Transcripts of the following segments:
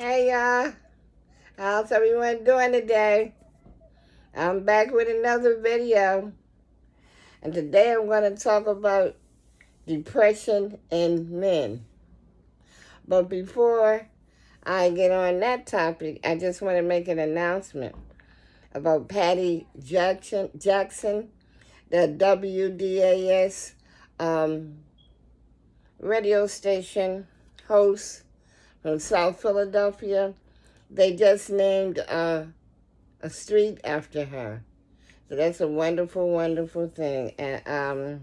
Hey y'all, how's everyone doing today? I'm back with another video, and today I'm going to talk about depression in men. But before I get on that topic, I just want to make an announcement about Patty Jackson, the WDAS radio station host from South Philadelphia. They just named a street after her. So that's a wonderful, wonderful thing. And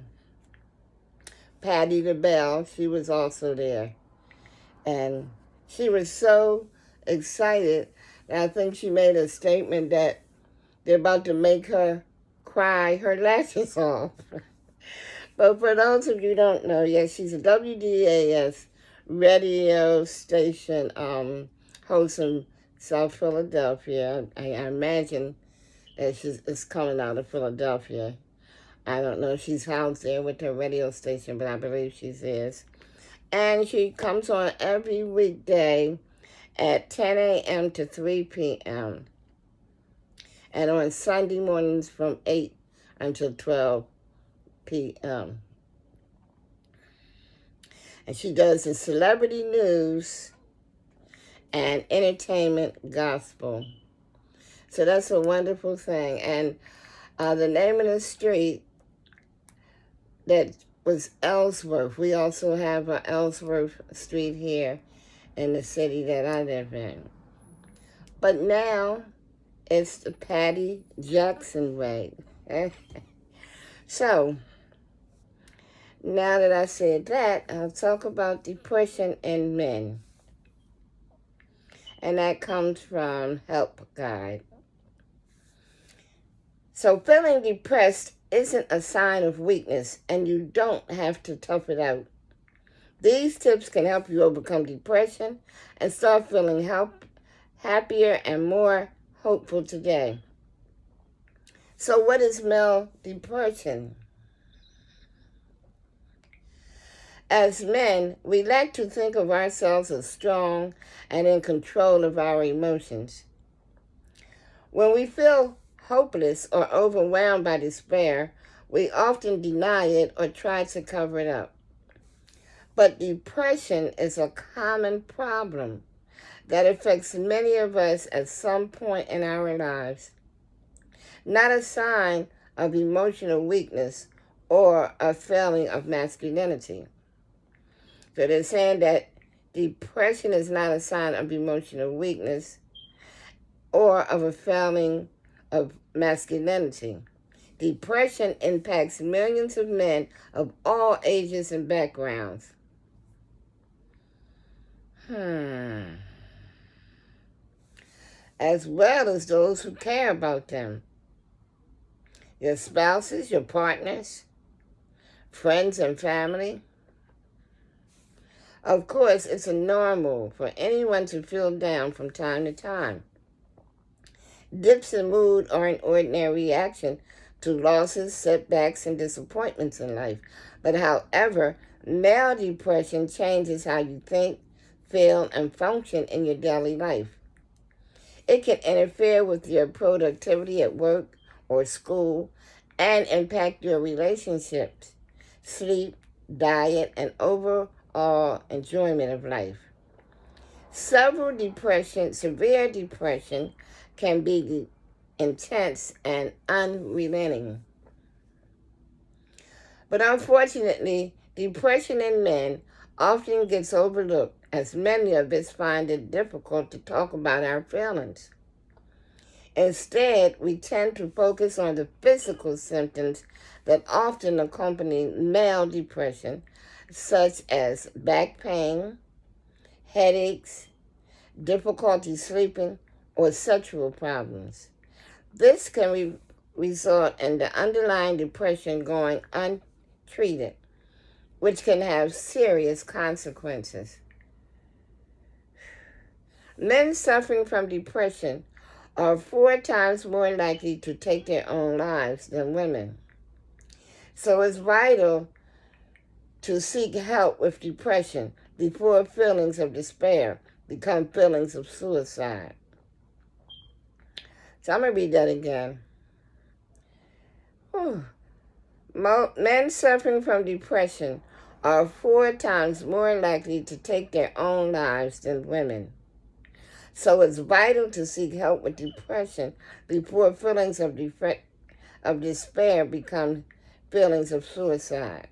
Patty LaBelle, she was also there. And she was so excited that I think she made a statement that they're about to make her cry her lashes off. But for those of you who don't know, yes, she's a WDAS radio station host in South Philadelphia. I imagine that it's coming out of Philadelphia. I don't know if she's housed there with her radio station, but I believe she is. And she comes on every weekday at 10 a.m. to 3 p.m. and on Sunday mornings from 8 until 12 p.m. And she does the celebrity news and entertainment gospel. So that's a wonderful thing. And the name of the street that was Ellsworth. We also have an Ellsworth Street here in the city that I live in. But now it's the Patty Jackson way. So, now that I said that, I'll talk about depression in men. And that comes from Help Guide. So feeling depressed isn't a sign of weakness, and you don't have to tough it out. These tips can help you overcome depression and start feeling happier and more hopeful today. So what is male depression? As men, we like to think of ourselves as strong and in control of our emotions. When we feel hopeless or overwhelmed by despair, we often deny it or try to cover it up. But depression is a common problem that affects many of us at some point in our lives. Not a sign of emotional weakness or a failing of masculinity. So they're saying that depression is not a sign of emotional weakness or of a failing of masculinity. Depression impacts millions of men of all ages and backgrounds. As well as those who care about them. Your spouses, your partners, friends and family. Of course, it's normal for anyone to feel down from time to time. Dips in mood are an ordinary reaction to losses, setbacks, and disappointments in life. But however, male depression changes how you think, feel, and function in your daily life. It can interfere with your productivity at work or school and impact your relationships, sleep, diet, and overall enjoyment of life. Severe depression can be intense and unrelenting. But unfortunately, depression in men often gets overlooked, as many of us find it difficult to talk about our feelings. Instead, we tend to focus on the physical symptoms that often accompany male depression, such as back pain, headaches, difficulty sleeping, or sexual problems. This can result in the underlying depression going untreated, which can have serious consequences. Men suffering from depression are 4 times more likely to take their own lives than women. So it's vital to seek help with depression before feelings of despair become feelings of suicide. So I'm going to read that again. Whew. Men suffering from depression are 4 times more likely to take their own lives than women. So it's vital to seek help with depression before feelings of despair become feelings of suicide.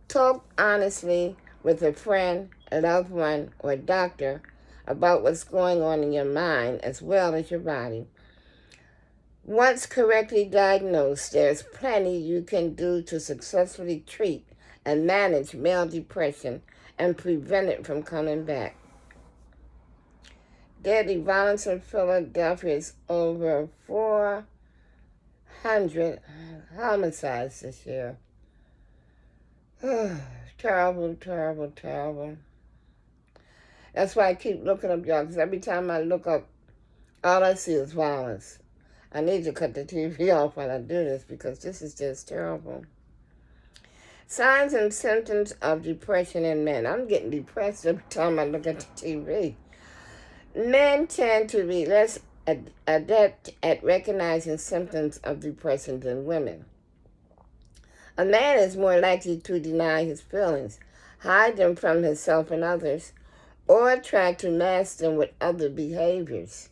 Talk honestly with a friend, a loved one, or a doctor about what's going on in your mind as well as your body. Once correctly diagnosed, there's plenty you can do to successfully treat and manage male depression and prevent it from coming back. Deadly violence in Philadelphia is over 400 homicides this year. Terrible, terrible, terrible. That's why I keep looking up, y'all, because every time I look up, all I see is violence. I need to cut the TV off while I do this because this is just terrible. Signs and symptoms of depression in men. I'm getting depressed every time I look at the TV. Men tend to be less adept at recognizing symptoms of depression than women. A man is more likely to deny his feelings, hide them from himself and others, or try to mask them with other behaviors.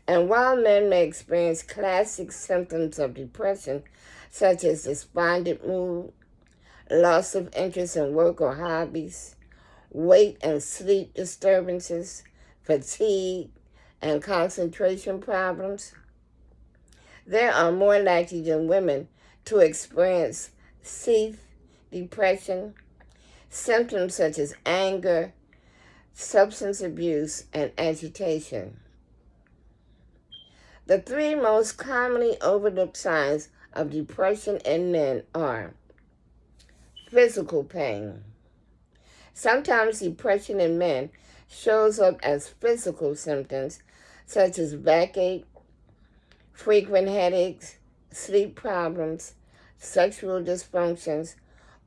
And while men may experience classic symptoms of depression, such as despondent mood, loss of interest in work or hobbies, weight and sleep disturbances, fatigue, and concentration problems, they are more likely than women to experience seeth, depression, symptoms such as anger, substance abuse, and agitation. The 3 most commonly overlooked signs of depression in men are physical pain. Sometimes depression in men shows up as physical symptoms such as backache, frequent headaches, sleep problems, sexual dysfunctions,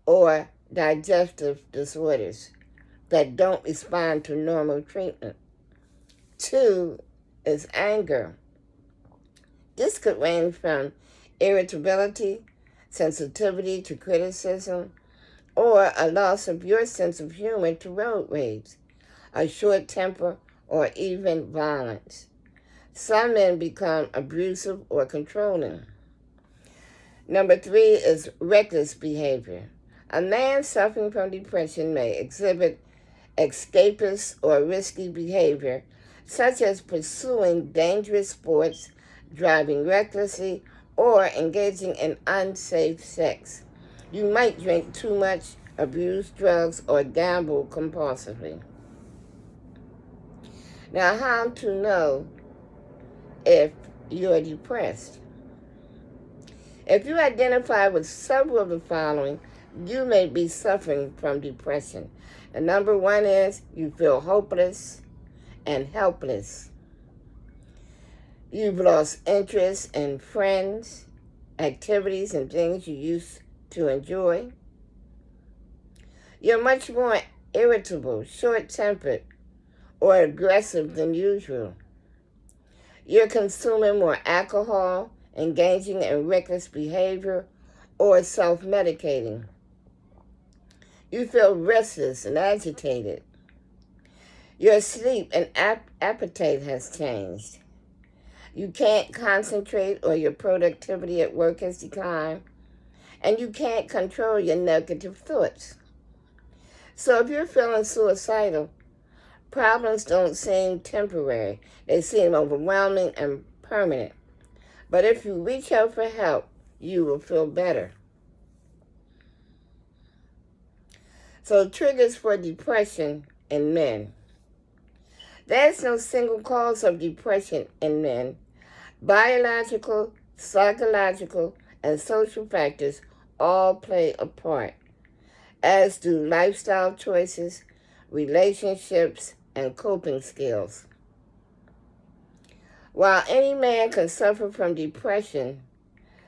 or digestive disorders that don't respond to normal treatment. 2 is anger. This could range from irritability, sensitivity to criticism, or a loss of your sense of humor to road rage, a short temper, or even violence. Some men become abusive or controlling. Number 3 is reckless behavior. A man suffering from depression may exhibit escapist or risky behavior, such as pursuing dangerous sports, driving recklessly, or engaging in unsafe sex. You might drink too much, abuse drugs, or gamble compulsively. Now, how to know if you're depressed? If you identify with several of the following, you may be suffering from depression. And number 1 is you feel hopeless and helpless. You've lost interest in friends, activities, and things you used to enjoy. You're much more irritable, short-tempered, or aggressive than usual. You're consuming more alcohol, engaging in reckless behavior, or self-medicating. You feel restless and agitated. Your sleep and appetite has changed. You can't concentrate or your productivity at work has declined. And you can't control your negative thoughts. So if you're feeling suicidal, problems don't seem temporary. They seem overwhelming and permanent. But if you reach out for help, you will feel better. So triggers for depression in men. There's no single cause of depression in men. Biological, psychological, and social factors all play a part, as do lifestyle choices, relationships, and coping skills. While any man can suffer from depression,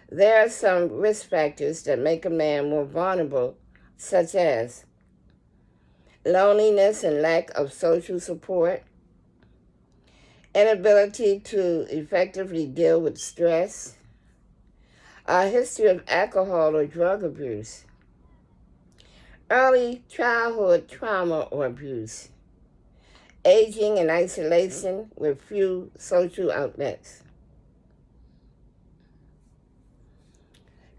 there are some risk factors that make a man more vulnerable, such as loneliness and lack of social support, inability to effectively deal with stress, a history of alcohol or drug abuse, early childhood trauma or abuse, aging and isolation with few social outlets,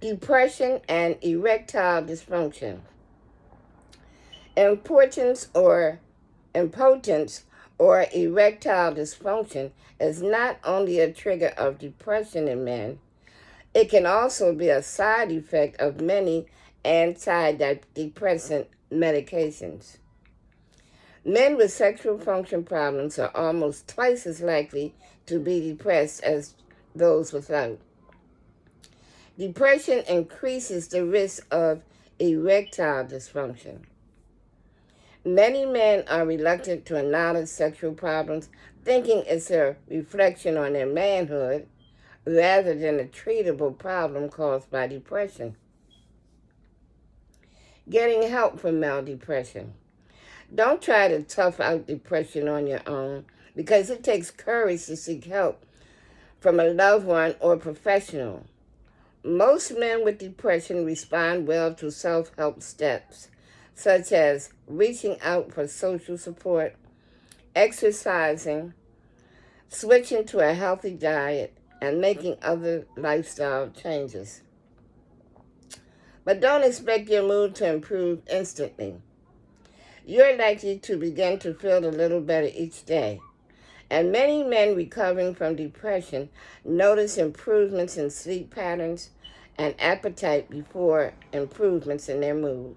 depression and erectile dysfunction, impotence or erectile dysfunction is not only a trigger of depression in men, it can also be a side effect of many antidepressant medications. Men with sexual function problems are almost twice as likely to be depressed as those without. Depression increases the risk of erectile dysfunction. Many men are reluctant to acknowledge sexual problems, thinking it's a reflection on their manhood rather than a treatable problem caused by depression. Getting help for male depression. Don't try to tough out depression on your own, because it takes courage to seek help from a loved one or professional. Most men with depression respond well to self-help steps, such as reaching out for social support, exercising, switching to a healthy diet, and making other lifestyle changes. But don't expect your mood to improve instantly. You're likely to begin to feel a little better each day. And many men recovering from depression notice improvements in sleep patterns and appetite before improvements in their mood.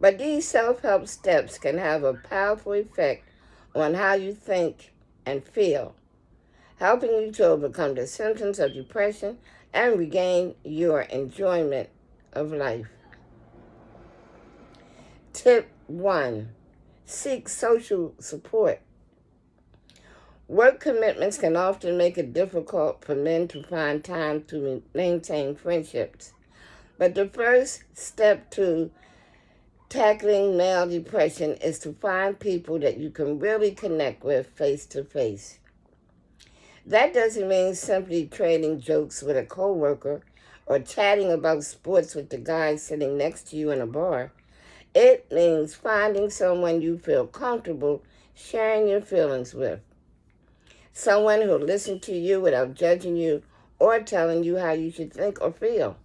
But these self-help steps can have a powerful effect on how you think and feel, helping you to overcome the symptoms of depression and regain your enjoyment of life. Tip 1. Seek social support. Work commitments can often make it difficult for men to find time to maintain friendships. But the first step to tackling male depression is to find people that you can really connect with face to face. That doesn't mean simply trading jokes with a coworker or chatting about sports with the guy sitting next to you in a bar. It means finding someone you feel comfortable sharing your feelings with. Someone who'll listen to you without judging you or telling you how you should think or feel.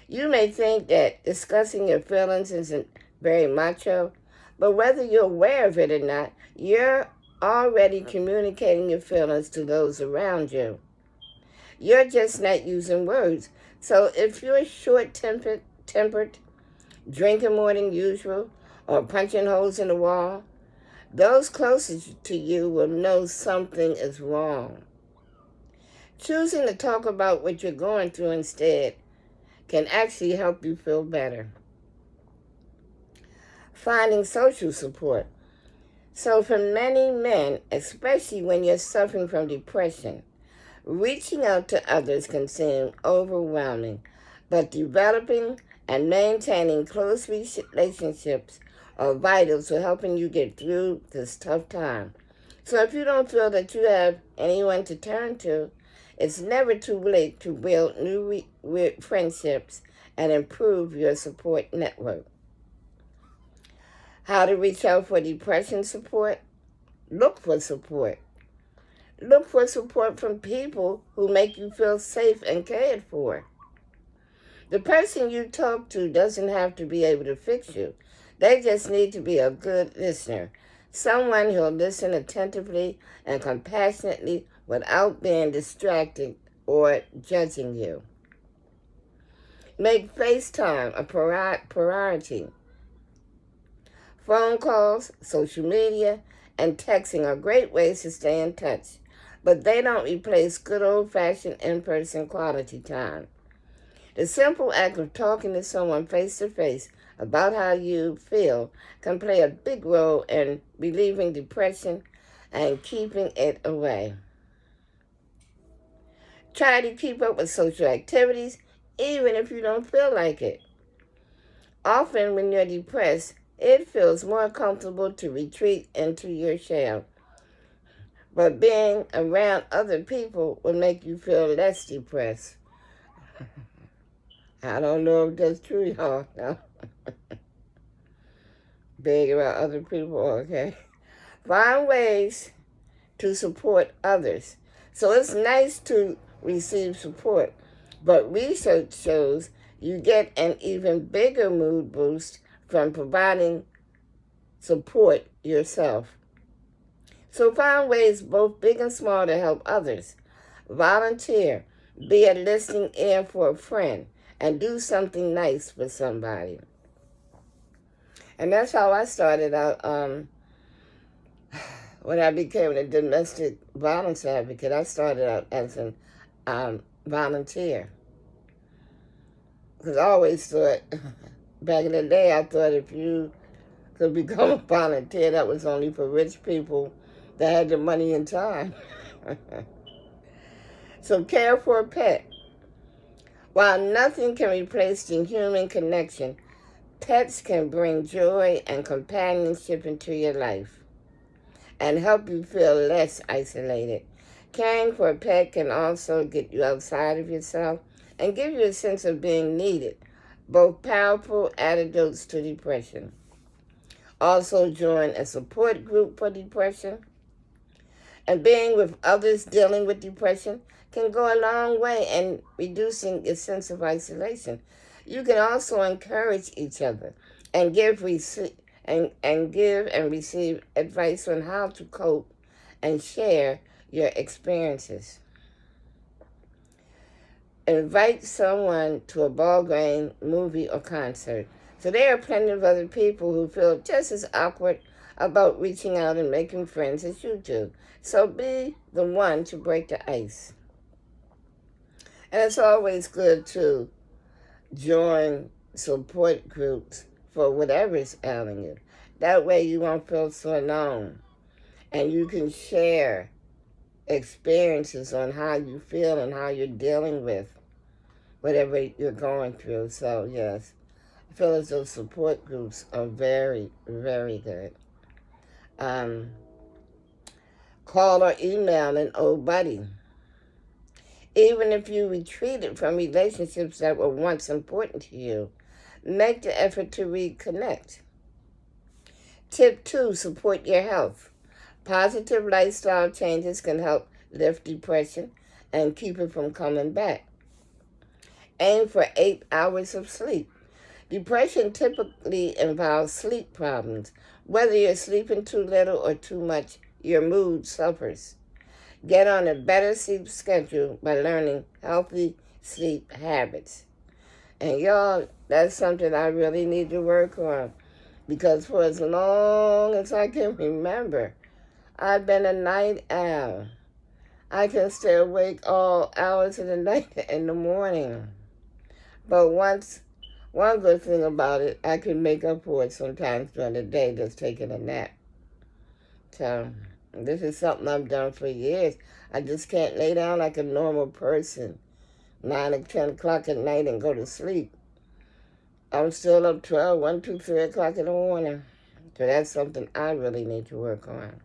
You may think that discussing your feelings isn't very macho, but whether you're aware of it or not, you're already communicating your feelings to those around you. You're just not using words. So if you're short-tempered, drinking more than usual, or punching holes in the wall, those closest to you will know something is wrong. Choosing to talk about what you're going through instead can actually help you feel better. Finding social support. So for many men, especially when you're suffering from depression, reaching out to others can seem overwhelming, but developing and maintaining close relationships are vital to helping you get through this tough time. So if you don't feel that you have anyone to turn to, it's never too late to build new friendships and improve your support network. How to reach out for depression support? Look for support. Look for support from people who make you feel safe and cared for. The person you talk to doesn't have to be able to fix you. They just need to be a good listener, someone who'll listen attentively and compassionately without being distracted or judging you. Make FaceTime a priority. Phone calls, social media, and texting are great ways to stay in touch, but they don't replace good old-fashioned in-person quality time. The simple act of talking to someone face-to-face about how you feel can play a big role in relieving depression and keeping it away. Try to keep up with social activities, even if you don't feel like it. Often when you're depressed, it feels more comfortable to retreat into your shell. But being around other people will make you feel less depressed. I don't know if that's true, y'all. No. Being around other people, okay. Find ways to support others. So it's nice to receive support, but research shows you get an even bigger mood boost from providing support yourself. So find ways both big and small to help others. Volunteer, be a listening ear for a friend, and do something nice for somebody. And that's how I started out. When I became a domestic violence advocate, I started out as a volunteer. Because I always thought, back in the day, I thought if you could become a volunteer, that was only for rich people that had the money and time. So care for a pet. While nothing can replace the human connection, pets can bring joy and companionship into your life and help you feel less isolated. Caring for a pet can also get you outside of yourself and give you a sense of being needed, both powerful antidotes to depression. Also join a support group for depression. And being with others dealing with depression can go a long way in reducing your sense of isolation. You can also encourage each other and give and receive advice on how to cope and share your experiences. Invite someone to a ball game, movie, or concert. So there are plenty of other people who feel just as awkward about reaching out and making friends as you do. So be the one to break the ice. And it's always good to join support groups for whatever's ailing you. That way you won't feel so alone. And you can share experiences on how you feel and how you're dealing with whatever you're going through. So yes, I feel as though support groups are very, very good. Call or email an old buddy. Even if you retreated from relationships that were once important to you, make the effort to reconnect. Tip 2, support your health. Positive lifestyle changes can help lift depression and keep it from coming back. Aim for 8 hours of sleep. Depression typically involves sleep problems. Whether you're sleeping too little or too much, your mood suffers. Get on a better sleep schedule by learning healthy sleep habits. And y'all, that's something I really need to work on, because for as long as I can remember, I've been a night owl. I can stay awake all hours of the night and in the morning. But one good thing about it, I can make up for it sometimes during the day just taking a nap. So this is something I've done for years. I just can't lay down like a normal person 9 or 10 o'clock at night and go to sleep. I'm still up 12, 1, 2, 3 o'clock in the morning. So that's something I really need to work on.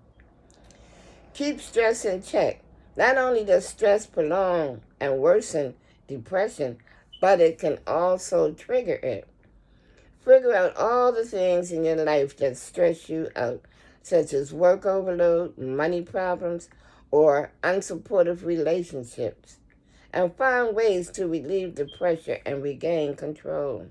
Keep stress in check. Not only does stress prolong and worsen depression, but it can also trigger it. Figure out all the things in your life that stress you out, such as work overload, money problems, or unsupportive relationships, and find ways to relieve the pressure and regain control.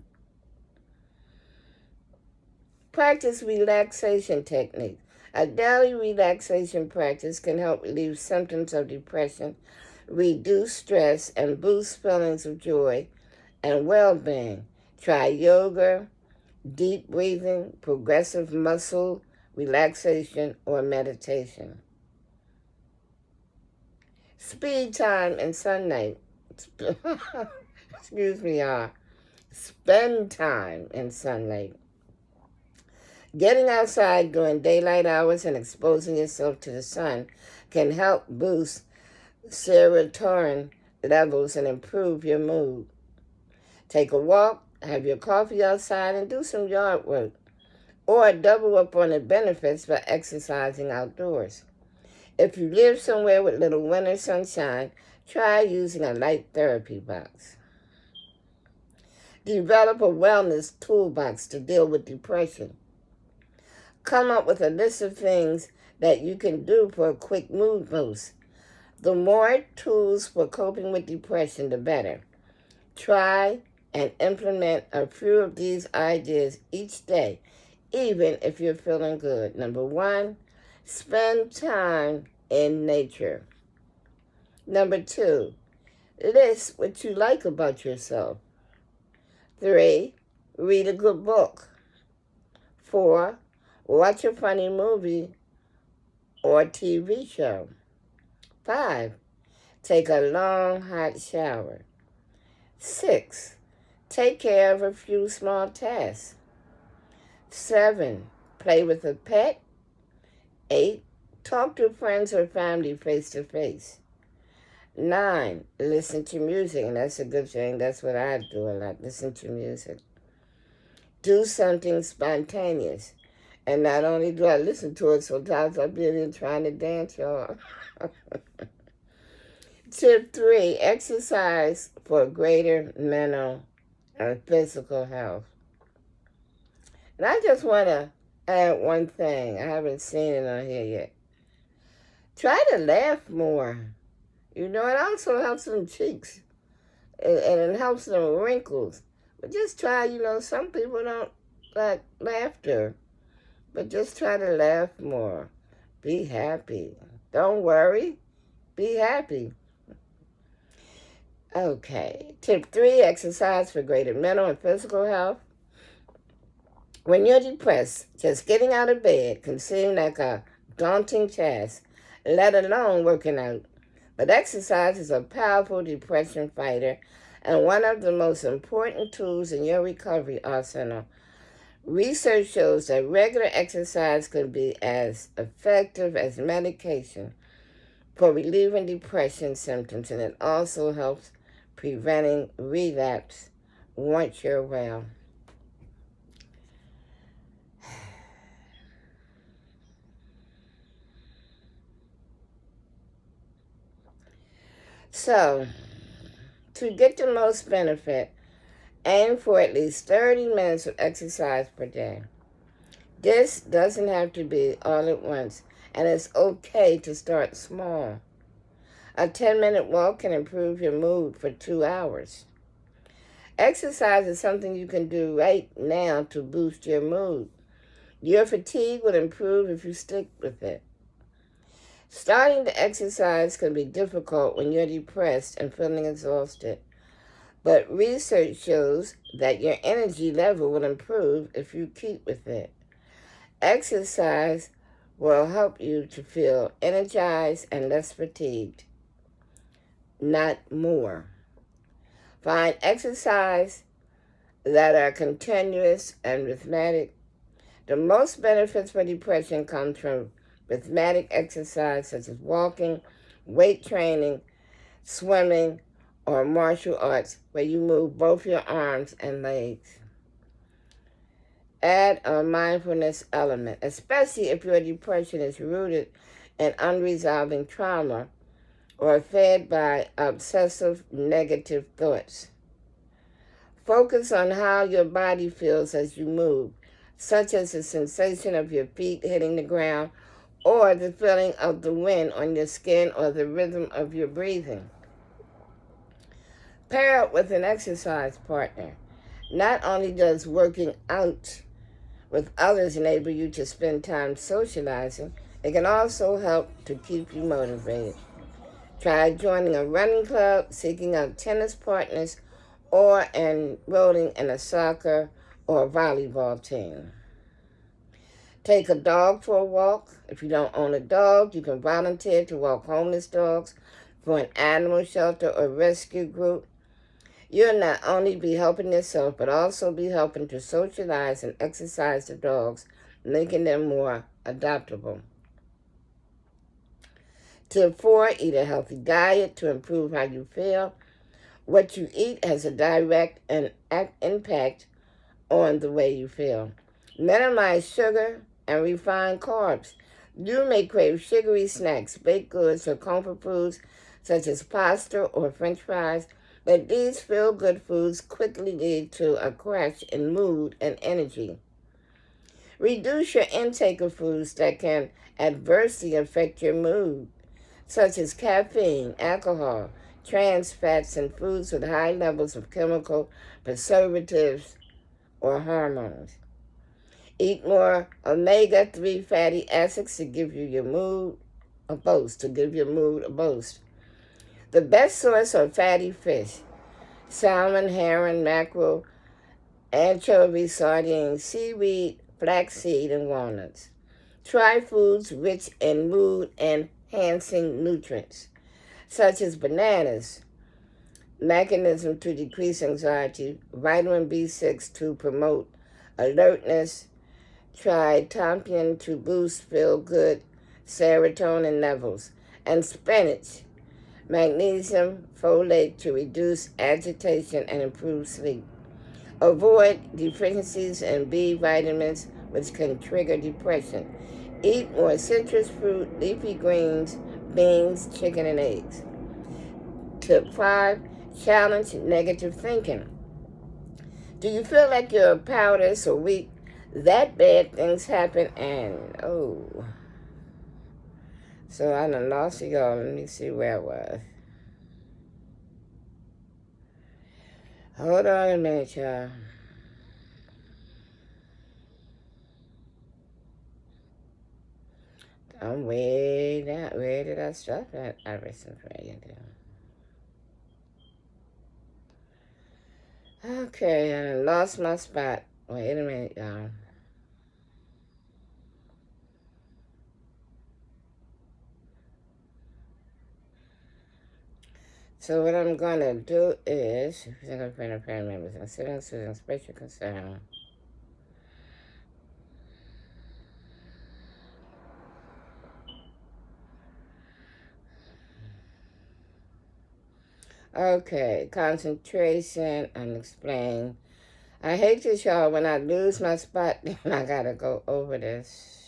Practice relaxation techniques. A daily relaxation practice can help relieve symptoms of depression, reduce stress, and boost feelings of joy and well-being. Try yoga, deep breathing, progressive muscle relaxation, or meditation. Speed time and sunlight. Excuse me, y'all. Spend time in sunlight. Getting outside during daylight hours and exposing yourself to the sun can help boost serotonin levels and improve your mood. Take a walk, have your coffee outside and do some yard work. Or double up on the benefits by exercising outdoors. If you live somewhere with little winter sunshine, try using a light therapy box. Develop a wellness toolbox to deal with depression. Come up with a list of things that you can do for a quick mood boost. The more tools for coping with depression, the better. Try and implement a few of these ideas each day, even if you're feeling good. Number 1, spend time in nature. Number 2, list what you like about yourself. 3, read a good book. 4, watch a funny movie or TV show. 5, take a long hot shower. 6, take care of a few small tasks. 7, play with a pet. 8, talk to friends or family face to face. 9, listen to music, and that's a good thing. That's what I do a lot, listen to music. Do something spontaneous. And not only do I listen to it, sometimes I'll be in there trying to dance, y'all. Tip 3, exercise for greater mental and physical health. And I just want to add one thing. I haven't seen it on here yet. Try to laugh more. You know, it also helps them cheeks. And it helps them wrinkles. But just try, some people don't like laughter. But just try to laugh more. Be happy. Don't worry. Be happy. Okay. Tip 3, exercise for greater mental and physical health. When you're depressed, just getting out of bed can seem like a daunting task, let alone working out. But exercise is a powerful depression fighter and one of the most important tools in your recovery arsenal. Research shows that regular exercise can be as effective as medication for relieving depression symptoms, and it also helps preventing relapse once you're well. So, to get the most benefit, aim for at least 30 minutes of exercise per day. This doesn't have to be all at once, and it's okay to start small. A 10-minute walk can improve your mood for 2 hours. Exercise is something you can do right now to boost your mood. Your fatigue will improve if you stick with it. Starting to exercise can be difficult when you're depressed and feeling exhausted, but research shows that your energy level will improve if you keep with it. Exercise will help you to feel energized and less fatigued, not more. Find exercise that are continuous and rhythmic. The most benefits for depression comes from rhythmic exercise such as walking, weight training, swimming, or martial arts where you move both your arms and legs. Add a mindfulness element, especially if your depression is rooted in unresolved trauma or fed by obsessive negative thoughts. Focus on how your body feels as you move, such as the sensation of your feet hitting the ground or the feeling of the wind on your skin or the rhythm of your breathing. Pair up with an exercise partner. Not only does working out with others enable you to spend time socializing, it can also help to keep you motivated. Try joining a running club, seeking out tennis partners, or enrolling in a soccer or volleyball team. Take a dog for a walk. If you don't own a dog, you can volunteer to walk homeless dogs for an animal shelter or rescue group. You'll not only be helping yourself, but also be helping to socialize and exercise the dogs, making them more adoptable. Tip 4, eat a healthy diet to improve how you feel. What you eat has a direct impact on the way you feel. Minimize sugar and refined carbs. You may crave sugary snacks, baked goods, or comfort foods such as pasta or french fries, but these feel-good foods quickly lead to a crash in mood and energy. Reduce your intake of foods that can adversely affect your mood, such as caffeine, alcohol, trans fats, and foods with high levels of chemical preservatives or hormones. Eat more omega-3 fatty acids to give you your mood a boost, The best source of fatty fish: salmon, herring, mackerel, anchovies, sardines, seaweed, flaxseed, and walnuts. Try foods rich in mood-enhancing nutrients, such as bananas, mechanism to decrease anxiety, vitamin B6 to promote alertness, tryptophan to boost feel-good serotonin levels, and spinach, magnesium, folate to reduce agitation and improve sleep. Avoid deficiencies in B vitamins, which can trigger depression. Eat more citrus fruit, leafy greens, beans, chicken, and eggs. Tip 5, challenge negative thinking. Do you feel like you're powerless or weak? That bad things happen and, So I done lost it, y'all. Let me see where I was. Hold on a minute, y'all. I'm way down. Where did I stop at? I read some praying down. Okay, I done lost my spot. Wait a minute, y'all. So what I'm going to do is, single friend of family members, considering special concern. Okay, concentration, unexplained. I hate this, y'all. When I lose my spot, then I gotta go over this.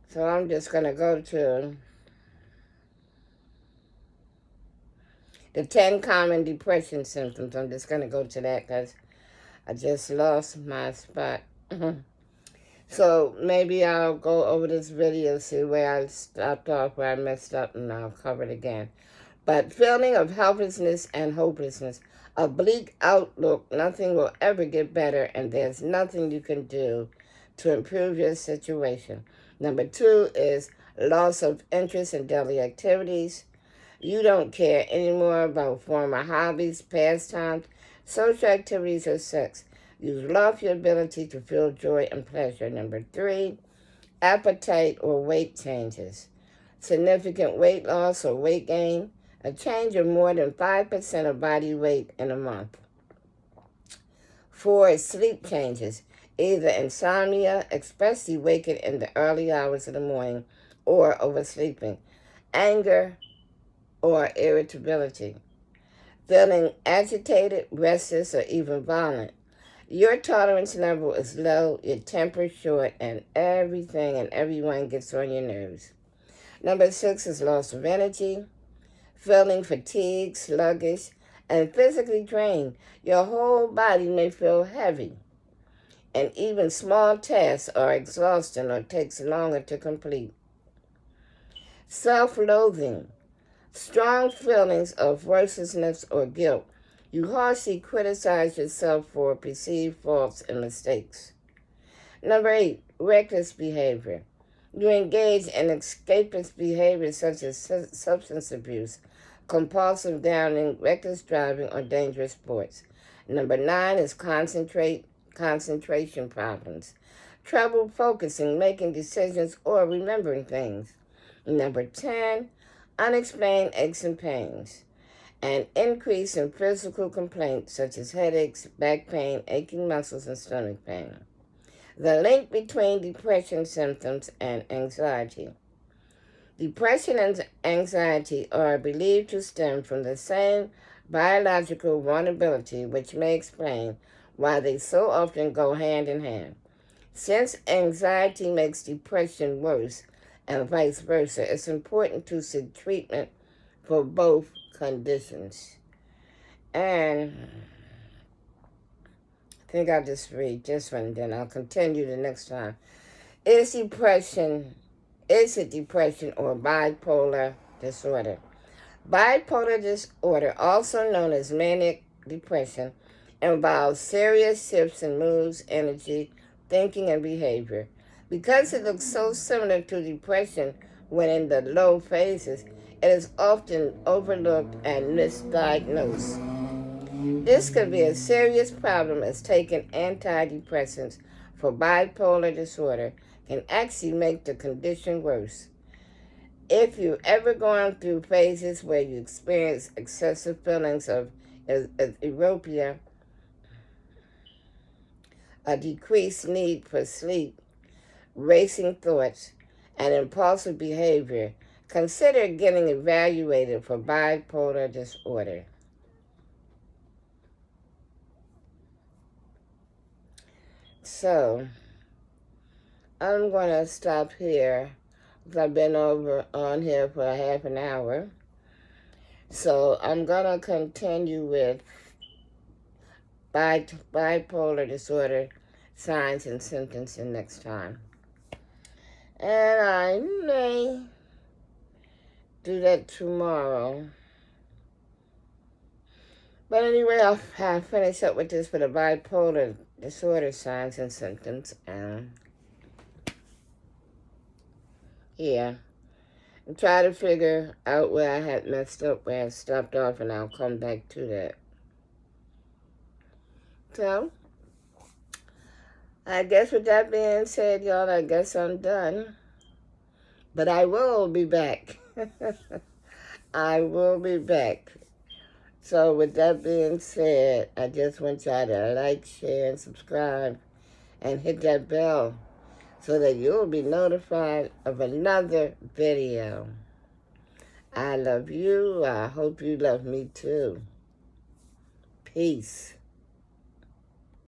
So I'm just gonna go to the 10 common depression symptoms. I'm just gonna go to that because I just lost my spot. So maybe I'll go over this video, see where I stopped off, where I messed up, and I'll cover it again. But feeling of helplessness and hopelessness, a bleak outlook, nothing will ever get better, and there's nothing you can do to improve your situation. Number 2 is loss of interest in daily activities. You don't care anymore about former hobbies, pastimes, social activities, or sex. You've lost your ability to feel joy and pleasure. Number 3, appetite or weight changes. Significant weight loss or weight gain, a change of more than 5% of body weight in a month. 4 is sleep changes, either insomnia, especially waking in the early hours of the morning, or oversleeping. Anger or irritability. Feeling agitated, restless, or even violent. Your tolerance level is low, your temper short, and everything and everyone gets on your nerves. Number 6 is loss of energy, feeling fatigued, sluggish, and physically drained. Your whole body may feel heavy, and even small tasks are exhausting or takes longer to complete. Self-loathing, strong feelings of worthlessness or guilt. You harshly criticize yourself for perceived faults and mistakes. Number 8, reckless behavior. You engage in escapist behavior such as substance abuse, compulsive gambling, reckless driving, or dangerous sports. Number 9 is concentration problems. Trouble focusing, making decisions, or remembering things. Number 10, unexplained aches and pains. An increase in physical complaints such as headaches, back pain, aching muscles, and stomach pain. The link between depression symptoms and anxiety. Depression and anxiety are believed to stem from the same biological vulnerability, which may explain why they so often go hand in hand. Since anxiety makes depression worse and vice versa, it's important to seek treatment for both conditions. And I think I'll just read this one, then I'll continue the next time. Is it depression or bipolar disorder? Bipolar disorder, also known as manic depression, involves serious shifts in moods, energy, thinking, and behavior. Because it looks so similar to depression when in the low phases, it is often overlooked and misdiagnosed. This could be a serious problem as taking antidepressants for bipolar disorder can actually make the condition worse. If you've ever gone through phases where you experience excessive feelings of euphoria, a decreased need for sleep, racing thoughts, and impulsive behavior, consider getting evaluated for bipolar disorder. So, I'm going to stop here because I've been on here for a half an hour. So, I'm going to continue with bipolar disorder signs and symptoms next time. And I may do that tomorrow. But anyway, I'll finish up with this for the bipolar disorder signs and symptoms. Yeah. And try to figure out where I had messed up, where I stopped off, and I'll come back to that. So, I guess with that being said, y'all, I guess I'm done. But I will be back. I will be back. So with that being said, I just want y'all to like, share, and subscribe, and hit that bell so that you'll be notified of another video. I love you. I hope you love me too. Peace.